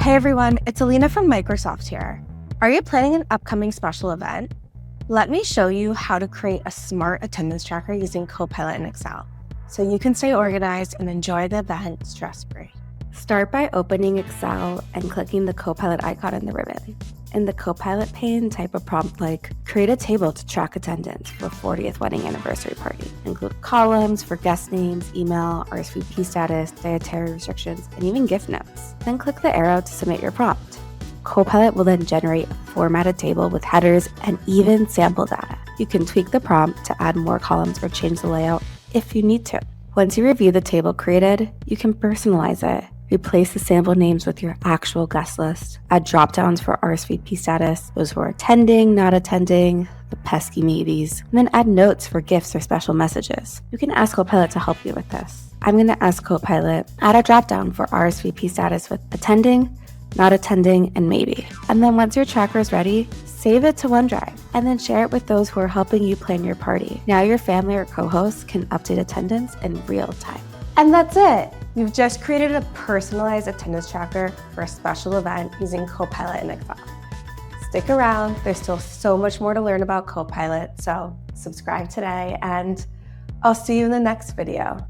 Hey everyone, it's Alina from Microsoft here. Are you planning an upcoming special event? Let me show you how to create a smart attendance tracker using Copilot in Excel, so you can stay organized and enjoy the event stress-free. Start by opening Excel and clicking the Copilot icon in the ribbon. In the Copilot pane, type a prompt like, create a table to track attendance for 40th wedding anniversary party. Include columns for guest names, email, RSVP status, dietary restrictions, and even gift notes. Then click the arrow to submit your prompt. Copilot will then generate a formatted table with headers and even sample data. You can tweak the prompt to add more columns or change the layout if you need to. Once you review the table created, you can personalize it. Replace the sample names with your actual guest list. Add drop-downs for RSVP status, those who are attending, not attending, the pesky maybes, and then add notes for gifts or special messages. You can ask Copilot to help you with this. I'm going to ask Copilot, add a drop-down for RSVP status with attending, not attending, and maybe. And then once your tracker is ready, save it to OneDrive and then share it with those who are helping you plan your party. Now your family or co-hosts can update attendance in real time. And that's it. You've just created a personalized attendance tracker for a special event using Copilot in Excel. Stick around, there's still so much more to learn about Copilot, so subscribe today and I'll see you in the next video.